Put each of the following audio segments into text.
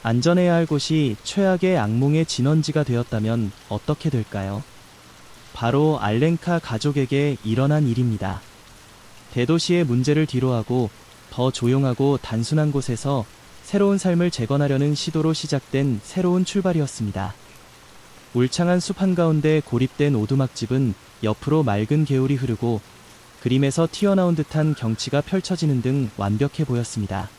안전해야 할 곳이 최악의 악몽의 진원지가 되었다면 어떻게 될까요? 바로 알렌카 가족에게 일어난 일입니다. 대도시의 문제를 뒤로하고 더 조용하고 단순한 곳에서 새로운 삶을 재건하려는 시도로 시작된 새로운 출발이었습니다. 울창한 숲 한가운데 고립된 오두막집은 옆으로 맑은 개울이 흐르고 그림에서 튀어나온 듯한 경치가 펼쳐지는 등 완벽해 보였습니다.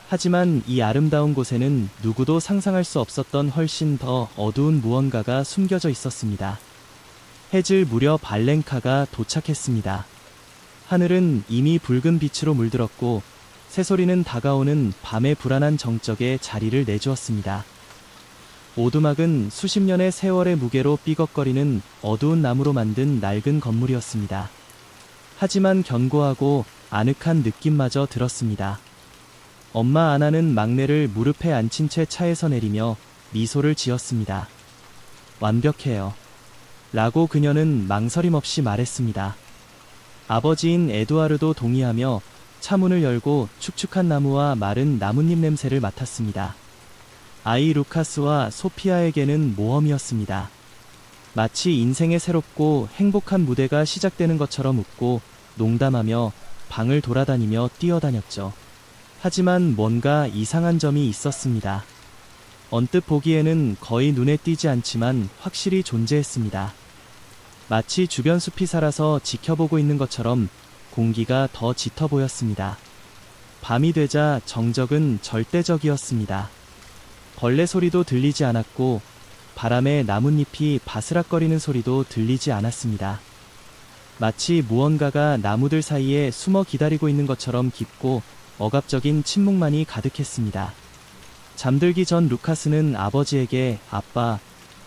하지만 이 아름다운 곳에는 누구도 상상할 수 없었던 훨씬 더 어두운 무언가가 숨겨져 있었습니다. 해질 무렵 알렌카가 도착했습니다. 하늘은 이미 붉은 빛으로 물들었고 새소리는 다가오는 밤의 불안한 정적에 자리를 내주었습니다. 오두막은 수십 년의 세월의 무게로 삐걱거리는 어두운 나무로 만든 낡은 건물이었습니다. 하지만 견고하고 아늑한 느낌마저 들었습니다. 엄마 아나는 막내를 무릎에 앉힌 채 차에서 내리며 미소를 지었습니다. 완벽해요. 라고 그녀는 망설임 없이 말했습니다. 아버지인 에두아르도 동의하며 차문을 열고 축축한 나무와 마른 나뭇잎 냄새를 맡았습니다. 아이 루카스와 소피아에게는 모험이었습니다. 마치 인생의 새롭고 행복한 무대가 시작되는 것처럼 웃고 농담하며 방을 돌아다니며 뛰어다녔죠. 하지만 뭔가 이상한 점이 있었습니다. 언뜻 보기에는 거의 눈에 띄지 않지만 확실히 존재했습니다. 마치 주변 숲이 살아서 지켜보고 있는 것처럼 공기가 더 짙어 보였습니다. 밤이 되자 정적은 절대적이었습니다. 벌레 소리도 들리지 않았고 바람에 나뭇잎이 바스락거리는 소리도 들리지 않았습니다. 마치 무언가가 나무들 사이에 숨어 기다리고 있는 것처럼 깊고 억압적인 침묵만이 가득했습니다. 잠들기 전 루카스는 아버지에게 아빠,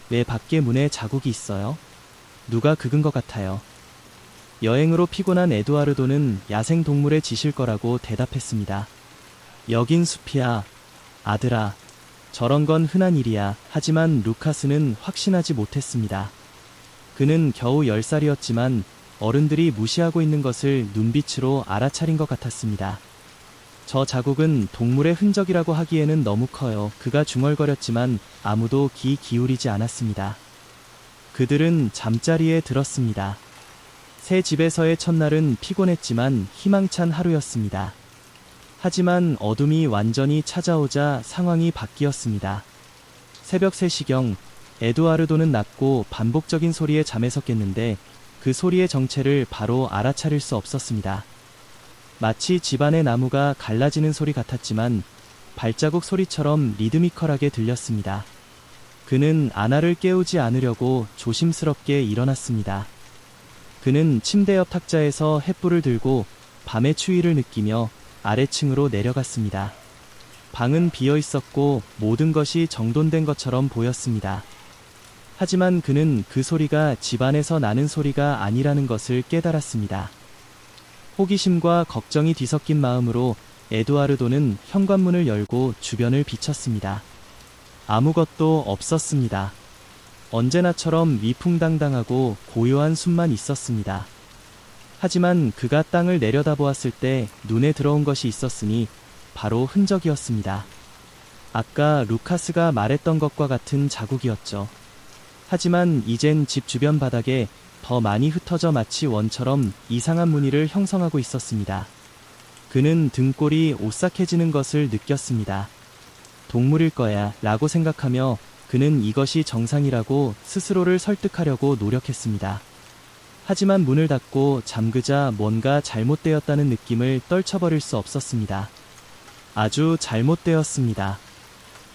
왜 밖에 문에 자국이 있어요? 누가 긁은 것 같아요. 여행으로 피곤한 에두아르도는 야생동물에 짖을 거라고 대답했습니다. 여긴 숲이야, 아들아. 저런 건 흔한 일이야. 하지만 루카스는 확신하지 못했습니다. 그는 겨우 10살이었지만 어른들이 무시하고 있는 것을 눈빛으로 알아차린 것 같았습니다. 저 자국은 동물의 흔적이라고 하기에는 너무 커요. 그가 중얼거렸지만 아무도 귀 기울이지 않았습니다. 그들은 잠자리에 들었습니다. 새 집에서의 첫날은 피곤했지만 희망찬 하루였습니다. 하지만 어둠이 완전히 찾아오자 상황이 바뀌었습니다. 새벽 3시경 에두아르도는 낮고 반복적인 소리에 잠에서 깼는데 그 소리의 정체를 바로 알아차릴 수 없었습니다. 마치 집안의 나무가 갈라지는 소리 같았지만 발자국 소리처럼 리드미컬하게 들렸습니다. 그는 아나를 깨우지 않으려고 조심스럽게 일어났습니다. 그는 침대 옆 탁자에서 횃불을 들고 밤의 추위를 느끼며 아래층으로 내려갔습니다. 방은 비어 있었고 모든 것이 정돈된 것처럼 보였습니다. 하지만 그는 그 소리가 집안에서 나는 소리가 아니라는 것을 깨달았습니다. 호기심과 걱정이 뒤섞인 마음으로 에두아르도는 현관문을 열고 주변을 비쳤습니다. 아무것도 없었습니다. 언제나처럼 위풍당당하고 고요한 숲만 있었습니다. 하지만 그가 땅을 내려다보았을 때 눈에 들어온 것이 있었으니 바로 흔적이었습니다. 아까 루카스가 말했던 것과 같은 자국이었죠. 하지만 이젠 집 주변 바닥에 더 많이 흩어져 마치 원처럼 이상한 무늬를 형성하고 있었습니다. 그는 등골이 오싹해지는 것을 느꼈습니다. 동물일 거야 라고 생각하며 그는 이것이 정상이라고 스스로를 설득하려고 노력했습니다. 하지만 문을 닫고 잠그자 뭔가 잘못되었다는 느낌을 떨쳐버릴 수 없었습니다. 아주 잘못되었습니다.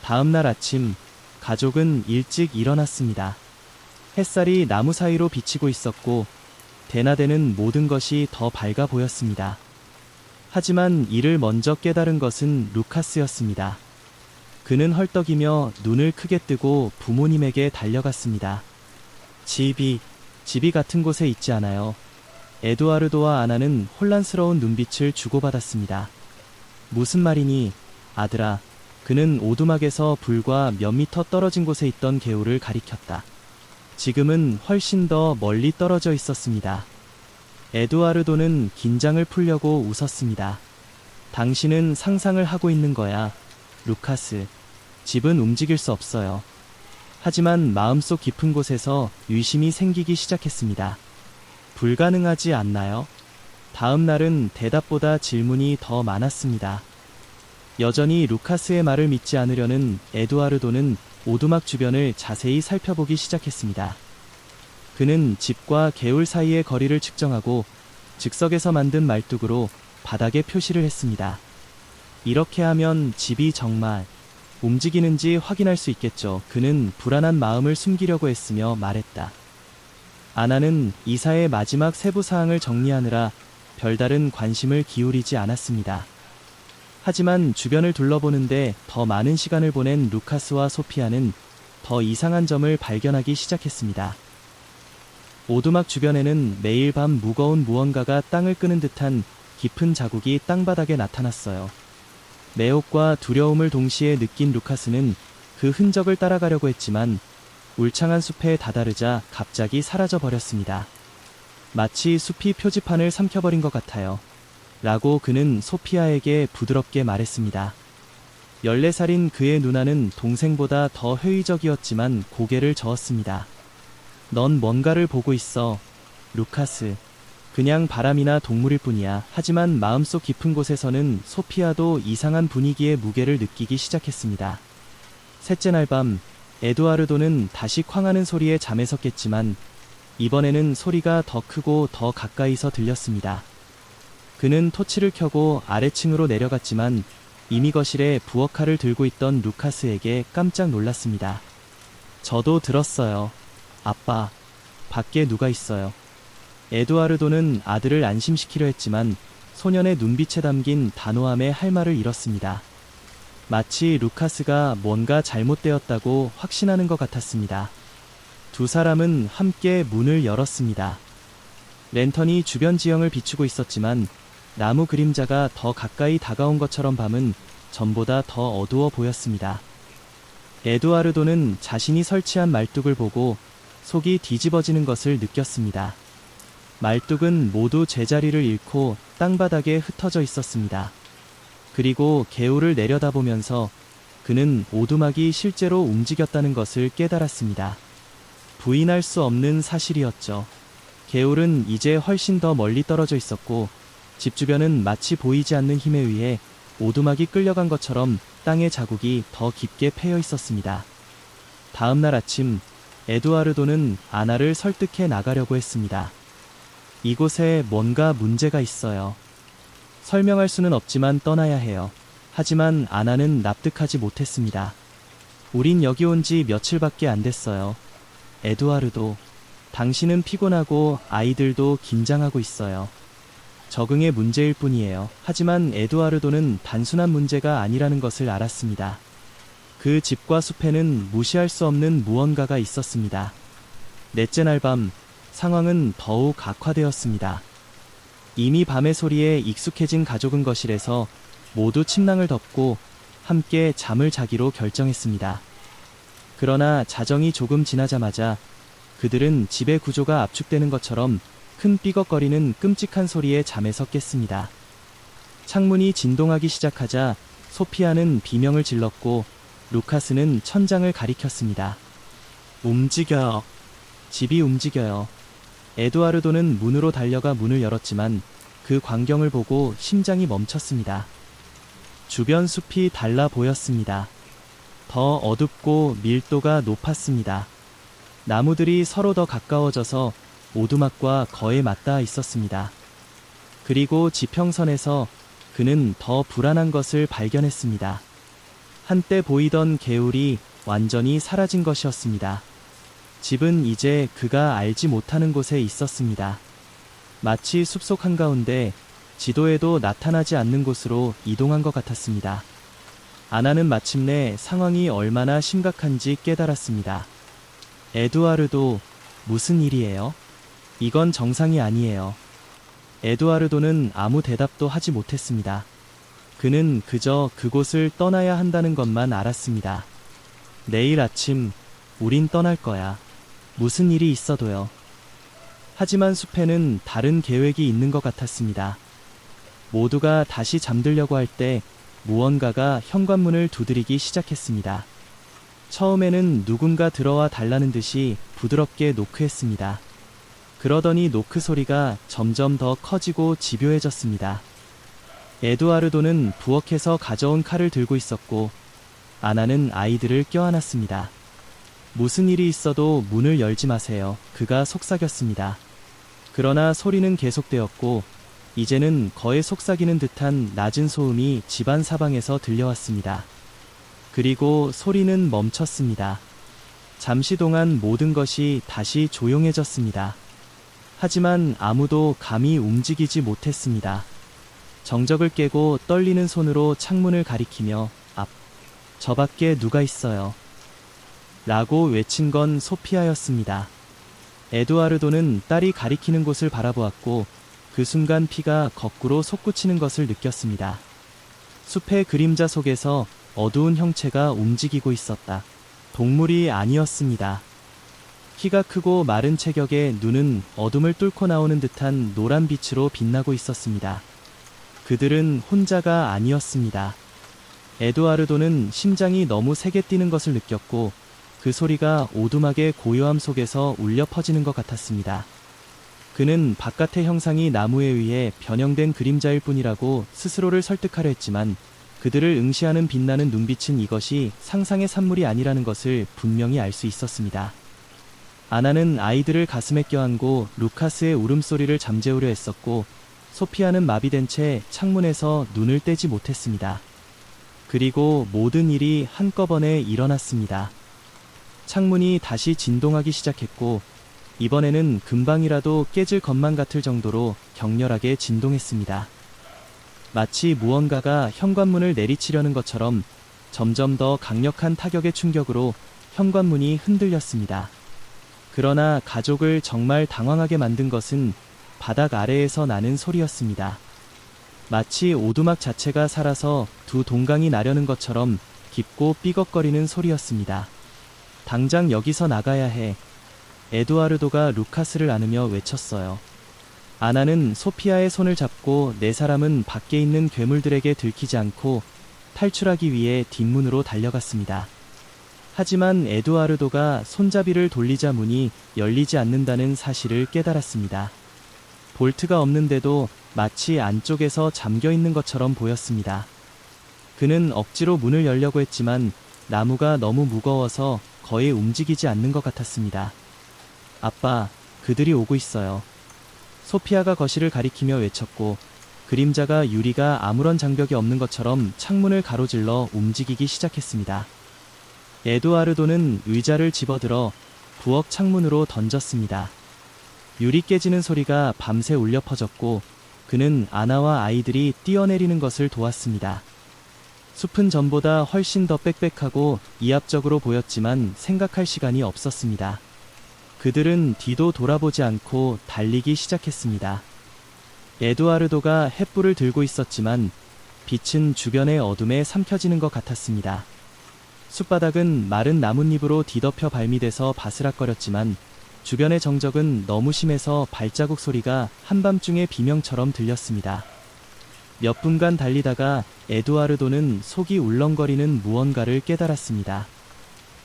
다음 날 아침, 가족은 일찍 일어났습니다. 햇살이 나무 사이로 비치고 있었고 대나대는 모든 것이 더 밝아 보였습니다. 하지만 이를 먼저 깨달은 것은 루카스였습니다. 그는 헐떡이며 눈을 크게 뜨고 부모님에게 달려갔습니다. 집이 같은 곳에 있지 않아요. 에두아르도와 아나는 혼란스러운 눈빛을 주고받았습니다. 무슨 말이니, 아들아. 그는 오두막에서 불과 몇 미터 떨어진 곳에 있던 개울을 가리켰다. 지금은 훨씬 더 멀리 떨어져 있었습니다. 에두아르도는 긴장을 풀려고 웃었습니다. 당신은 상상을 하고 있는 거야, 루카스. 집은 움직일 수 없어요. 하지만 마음속 깊은 곳에서 의심이 생기기 시작했습니다. 불가능하지 않나요? 다음 날은 대답보다 질문이 더 많았습니다. 여전히 루카스의 말을 믿지 않으려는 에두아르도는 오두막 주변을 자세히 살펴보기 시작했습니다. 그는 집과 개울 사이의 거리를 측정하고 즉석에서 만든 말뚝으로 바닥에 표시를 했습니다. 이렇게 하면 집이 정말 움직이는지 확인할 수 있겠죠. 그는 불안한 마음을 숨기려고 했으며 말했다. 아나는 이사의 마지막 세부 사항을 정리하느라 별다른 관심을 기울이지 않았습니다. 하지만 주변을 둘러보는데 더 많은 시간을 보낸 루카스와 소피아는 더 이상한 점을 발견하기 시작했습니다. 오두막 주변에는 매일 밤 무거운 무언가가 땅을 끄는 듯한 깊은 자국이 땅바닥에 나타났어요. 매혹과 두려움을 동시에 느낀 루카스는 그 흔적을 따라가려고 했지만 울창한 숲에 다다르자 갑자기 사라져 버렸습니다. 마치 숲이 표지판을 삼켜버린 것 같아요. 라고 그는 소피아에게 부드럽게 말했습니다. 14살인 그의 누나는 동생보다 더 회의적이었지만 고개를 저었습니다. 넌 뭔가를 보고 있어, 루카스. 그냥 바람이나 동물일 뿐이야. 하지만 마음속 깊은 곳에서는 소피아도 이상한 분위기의 무게를 느끼기 시작했습니다. 셋째 날 밤, 에두아르도는 다시 쾅하는 소리에 잠에서 깼지만 이번에는 소리가 더 크고 더 가까이서 들렸습니다. 그는 토치를 켜고 아래층으로 내려갔지만 이미 거실에 부엌칼을 들고 있던 루카스에게 깜짝 놀랐습니다. 저도 들었어요. 아빠, 밖에 누가 있어요. 에두아르도는 아들을 안심시키려 했지만 소년의 눈빛에 담긴 단호함에 할 말을 잃었습니다. 마치 루카스가 뭔가 잘못되었다고 확신하는 것 같았습니다. 두 사람은 함께 문을 열었습니다. 랜턴이 주변 지형을 비추고 있었지만 나무 그림자가 더 가까이 다가온 것처럼 밤은 전보다 더 어두워 보였습니다. 에두아르도는 자신이 설치한 말뚝을 보고 속이 뒤집어지는 것을 느꼈습니다. 말뚝은 모두 제자리를 잃고 땅바닥에 흩어져 있었습니다. 그리고 개울을 내려다보면서 그는 오두막이 실제로 움직였다는 것을 깨달았습니다. 부인할 수 없는 사실이었죠. 개울은 이제 훨씬 더 멀리 떨어져 있었고 집 주변은 마치 보이지 않는 힘에 의해 오두막이 끌려간 것처럼 땅의 자국이 더 깊게 패여 있었습니다. 다음 날 아침, 에두아르도는 아나를 설득해 나가려고 했습니다. 이곳에 뭔가 문제가 있어요. 설명할 수는 없지만 떠나야 해요. 하지만 아나는 납득하지 못했습니다. 우린 여기 온 지 며칠밖에 안 됐어요. 에두아르도, 당신은 피곤하고 아이들도 긴장하고 있어요. 적응의 문제일 뿐이에요. 하지만 에두아르도는 단순한 문제가 아니라는 것을 알았습니다. 그 집과 숲에는 무시할 수 없는 무언가가 있었습니다. 넷째 날 밤, 상황은 더욱 악화되었습니다. 이미 밤의 소리에 익숙해진 가족은 거실에서 모두 침낭을 덮고 함께 잠을 자기로 결정했습니다. 그러나 자정이 조금 지나자마자 그들은 집의 구조가 압축되는 것처럼 큰 삐걱거리는 끔찍한 소리에 잠에서 깼습니다. 창문이 진동하기 시작하자 소피아는 비명을 질렀고 루카스는 천장을 가리켰습니다. 움직여요. 집이 움직여요. 에두아르도는 문으로 달려가 문을 열었지만 그 광경을 보고 심장이 멈췄습니다. 주변 숲이 달라 보였습니다. 더 어둡고 밀도가 높았습니다. 나무들이 서로 더 가까워져서 오두막과 거의 맞닿아 있었습니다. 그리고 지평선에서 그는 더 불안한 것을 발견했습니다. 한때 보이던 개울이 완전히 사라진 것이었습니다. 집은 이제 그가 알지 못하는 곳에 있었습니다. 마치 숲속 한가운데 지도에도 나타나지 않는 곳으로 이동한 것 같았습니다. 아나는 마침내 상황이 얼마나 심각한지 깨달았습니다. 에두아르도, 무슨 일이에요? 이건 정상이 아니에요. 에두아르도는 아무 대답도 하지 못했습니다. 그는 그저 그곳을 떠나야 한다는 것만 알았습니다. 내일 아침, 우린 떠날 거야. 무슨 일이 있어도요. 하지만 숲에는 다른 계획이 있는 것 같았습니다. 모두가 다시 잠들려고 할 때 무언가가 현관문을 두드리기 시작했습니다. 처음에는 누군가 들어와 달라는 듯이 부드럽게 노크했습니다. 그러더니 노크 소리가 점점 더 커지고 집요해졌습니다. 에두아르도는 부엌에서 가져온 칼을 들고 있었고 아나는 아이들을 껴안았습니다. 무슨 일이 있어도 문을 열지 마세요. 그가 속삭였습니다. 그러나 소리는 계속되었고 이제는 거의 속삭이는 듯한 낮은 소음이 집안 사방에서 들려왔습니다. 그리고 소리는 멈췄습니다. 잠시 동안 모든 것이 다시 조용해졌습니다. 하지만 아무도 감히 움직이지 못했습니다. 정적을 깨고 떨리는 손으로 창문을 가리키며 저 밖에 누가 있어요? 라고 외친 건 소피아였습니다. 에두아르도는 딸이 가리키는 곳을 바라보았고 그 순간 피가 거꾸로 솟구치는 것을 느꼈습니다. 숲의 그림자 속에서 어두운 형체가 움직이고 있었다. 동물이 아니었습니다. 키가 크고 마른 체격에 눈은 어둠을 뚫고 나오는 듯한 노란 빛으로 빛나고 있었습니다. 그들은 혼자가 아니었습니다. 에두아르도는 심장이 너무 세게 뛰는 것을 느꼈고 그 소리가 오두막의 고요함 속에서 울려 퍼지는 것 같았습니다. 그는 바깥의 형상이 나무에 의해 변형된 그림자일 뿐이라고 스스로를 설득하려 했지만 그들을 응시하는 빛나는 눈빛은 이것이 상상의 산물이 아니라는 것을 분명히 알 수 있었습니다. 아나는 아이들을 가슴에 껴안고 루카스의 울음소리를 잠재우려 했었고 소피아는 마비된 채 창문에서 눈을 떼지 못했습니다. 그리고 모든 일이 한꺼번에 일어났습니다. 창문이 다시 진동하기 시작했고 이번에는 금방이라도 깨질 것만 같을 정도로 격렬하게 진동했습니다. 마치 무언가가 현관문을 내리치려는 것처럼 점점 더 강력한 타격의 충격으로 현관문이 흔들렸습니다. 그러나 가족을 정말 당황하게 만든 것은 바닥 아래에서 나는 소리였습니다. 마치 오두막 자체가 살아서 두 동강이 나려는 것처럼 깊고 삐걱거리는 소리였습니다. 당장 여기서 나가야 해. 에두아르도가 루카스를 안으며 외쳤어요. 아나는 소피아의 손을 잡고 네 사람은 밖에 있는 괴물들에게 들키지 않고 탈출하기 위해 뒷문으로 달려갔습니다. 하지만 에두아르도가 손잡이를 돌리자 문이 열리지 않는다는 사실을 깨달았습니다. 볼트가 없는데도 마치 안쪽에서 잠겨 있는 것처럼 보였습니다. 그는 억지로 문을 열려고 했지만 나무가 너무 무거워서 거의 움직이지 않는 것 같았습니다. 아빠, 그들이 오고 있어요. 소피아가 거실을 가리키며 외쳤고 그림자가 유리가 아무런 장벽이 없는 것처럼 창문을 가로질러 움직이기 시작했습니다. 에두아르도는 의자를 집어들어 부엌 창문으로 던졌습니다. 유리 깨지는 소리가 밤새 울려 퍼졌고 그는 아나와 아이들이 뛰어내리는 것을 도왔습니다. 숲은 전보다 훨씬 더 빽빽하고 이합적으로 보였지만 생각할 시간이 없었습니다. 그들은 뒤도 돌아보지 않고 달리기 시작했습니다. 에두아르도가 횃불을 들고 있었지만 빛은 주변의 어둠에 삼켜지는 것 같았습니다. 숲바닥은 마른 나뭇잎으로 뒤덮여 발미돼서 바스락거렸지만 주변의 정적은 너무 심해서 발자국 소리가 한밤중의 비명처럼 들렸습니다. 몇 분간 달리다가 에두아르도는 속이 울렁거리는 무언가를 깨달았습니다.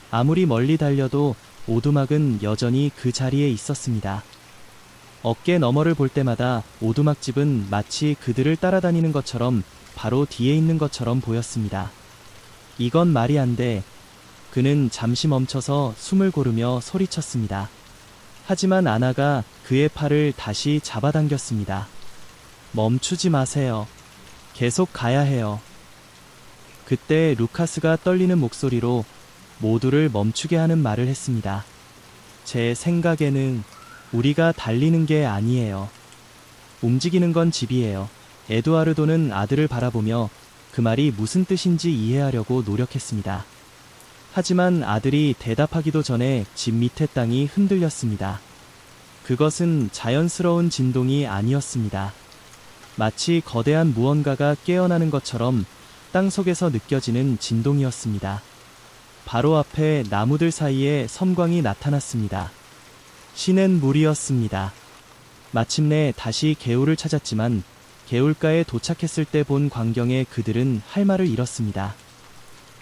아무리 멀리 달려도 오두막은 여전히 그 자리에 있었습니다. 어깨 너머를 볼 때마다 오두막집은 마치 그들을 따라다니는 것처럼 바로 뒤에 있는 것처럼 보였습니다. 이건 말이 안 돼. 그는 잠시 멈춰서 숨을 고르며 소리쳤습니다. 하지만 아나가 그의 팔을 다시 잡아당겼습니다. 멈추지 마세요. 계속 가야 해요. 그때 루카스가 떨리는 목소리로 모두를 멈추게 하는 말을 했습니다. 제 생각에는 우리가 달리는 게 아니에요. 움직이는 건 집이에요. 에두아르도는 아들을 바라보며 그 말이 무슨 뜻인지 이해하려고 노력했습니다. 하지만 아들이 대답하기도 전에 집 밑의 땅이 흔들렸습니다. 그것은 자연스러운 진동이 아니었습니다. 마치 거대한 무언가가 깨어나는 것처럼 땅 속에서 느껴지는 진동이었습니다. 바로 앞에 나무들 사이에 섬광이 나타났습니다. 시냇 물이었습니다. 마침내 다시 개울을 찾았지만 개울가에 도착했을 때 본 광경에 그들은 할 말을 잃었습니다.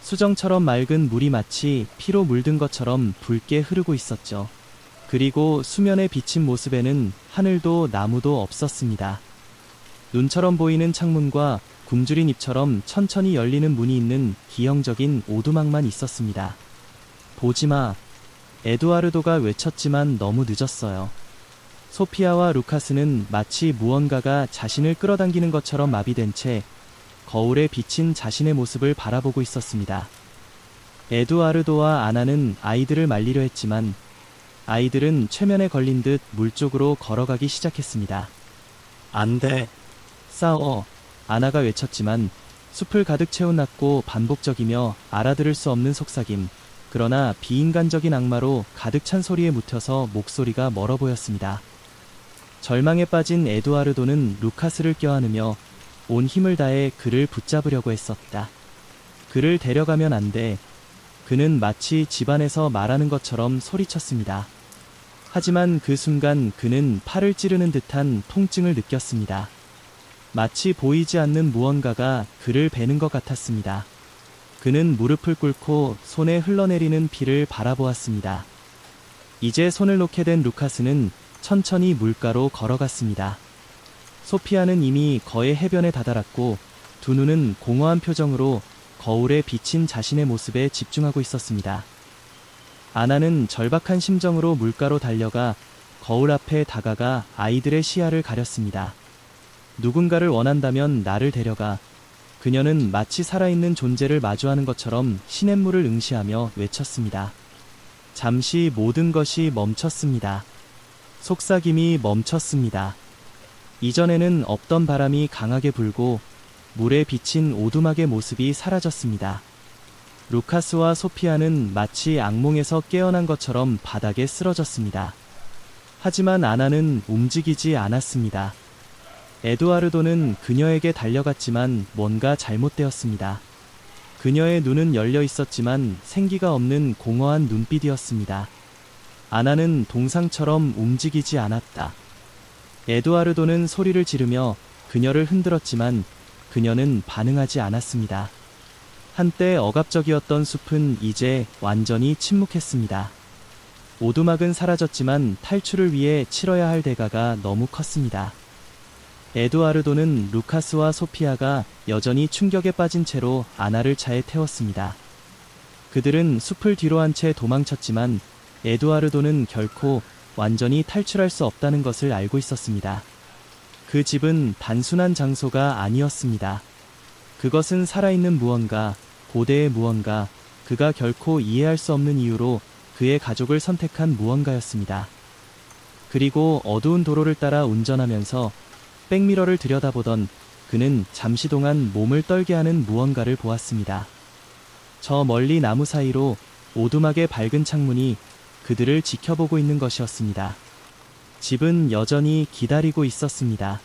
수정처럼 맑은 물이 마치 피로 물든 것처럼 붉게 흐르고 있었죠. 그리고 수면에 비친 모습에는 하늘도 나무도 없었습니다. 눈처럼 보이는 창문과 굶주린 입처럼 천천히 열리는 문이 있는 기형적인 오두막만 있었습니다. 보지마. 에두아르도가 외쳤지만 너무 늦었어요. 소피아와 루카스는 마치 무언가가 자신을 끌어당기는 것처럼 마비된 채 거울에 비친 자신의 모습을 바라보고 있었습니다. 에두아르도와 아나는 아이들을 말리려 했지만 아이들은 최면에 걸린 듯 물 쪽으로 걸어가기 시작했습니다. 안 돼. 싸워. 아나가 외쳤지만 숲을 가득 채운 낙고 반복적이며 알아들을 수 없는 속삭임, 그러나 비인간적인 악마로 가득 찬 소리에 묻혀서 목소리가 멀어 보였습니다. 절망에 빠진 에두아르도는 루카스를 껴안으며 온 힘을 다해 그를 붙잡으려고 했었다. 그를 데려가면 안 돼. 그는 마치 집안에서 말하는 것처럼 소리쳤습니다. 하지만 그 순간 그는 팔을 찌르는 듯한 통증을 느꼈습니다. 마치 보이지 않는 무언가가 그를 베는 것 같았습니다. 그는 무릎을 꿇고 손에 흘러내리는 피를 바라보았습니다. 이제 손을 놓게 된 루카스는 천천히 물가로 걸어갔습니다. 소피아는 이미 거의 해변에 다다랐고 두 눈은 공허한 표정으로 거울에 비친 자신의 모습에 집중하고 있었습니다. 아나는 절박한 심정으로 물가로 달려가 거울 앞에 다가가 아이들의 시야를 가렸습니다. 누군가를 원한다면 나를 데려가. 그녀는 마치 살아있는 존재를 마주하는 것처럼 시냇물을 응시하며 외쳤습니다. 잠시 모든 것이 멈췄습니다. 속삭임이 멈췄습니다. 이전에는 없던 바람이 강하게 불고 물에 비친 오두막의 모습이 사라졌습니다. 루카스와 소피아는 마치 악몽에서 깨어난 것처럼 바닥에 쓰러졌습니다. 하지만 아나는 움직이지 않았습니다. 에두아르도는 그녀에게 달려갔지만 뭔가 잘못되었습니다. 그녀의 눈은 열려 있었지만 생기가 없는 공허한 눈빛이었습니다. 아나는 동상처럼 움직이지 않았다. 에두아르도는 소리를 지르며 그녀를 흔들었지만 그녀는 반응하지 않았습니다. 한때 억압적이었던 숲은 이제 완전히 침묵했습니다. 오두막은 사라졌지만 탈출을 위해 치러야 할 대가가 너무 컸습니다. 에두아르도는 루카스와 소피아가 여전히 충격에 빠진 채로 아나를 차에 태웠습니다. 그들은 숲을 뒤로 한 채 도망쳤지만 에두아르도는 결코 완전히 탈출할 수 없다는 것을 알고 있었습니다. 그 집은 단순한 장소가 아니었습니다. 그것은 살아있는 무언가, 고대의 무언가, 그가 결코 이해할 수 없는 이유로 그의 가족을 선택한 무언가였습니다. 그리고 어두운 도로를 따라 운전하면서 백미러를 들여다보던 그는 잠시 동안 몸을 떨게 하는 무언가를 보았습니다. 저 멀리 나무 사이로 오두막의 밝은 창문이 그들을 지켜보고 있는 것이었습니다. 집은 여전히 기다리고 있었습니다.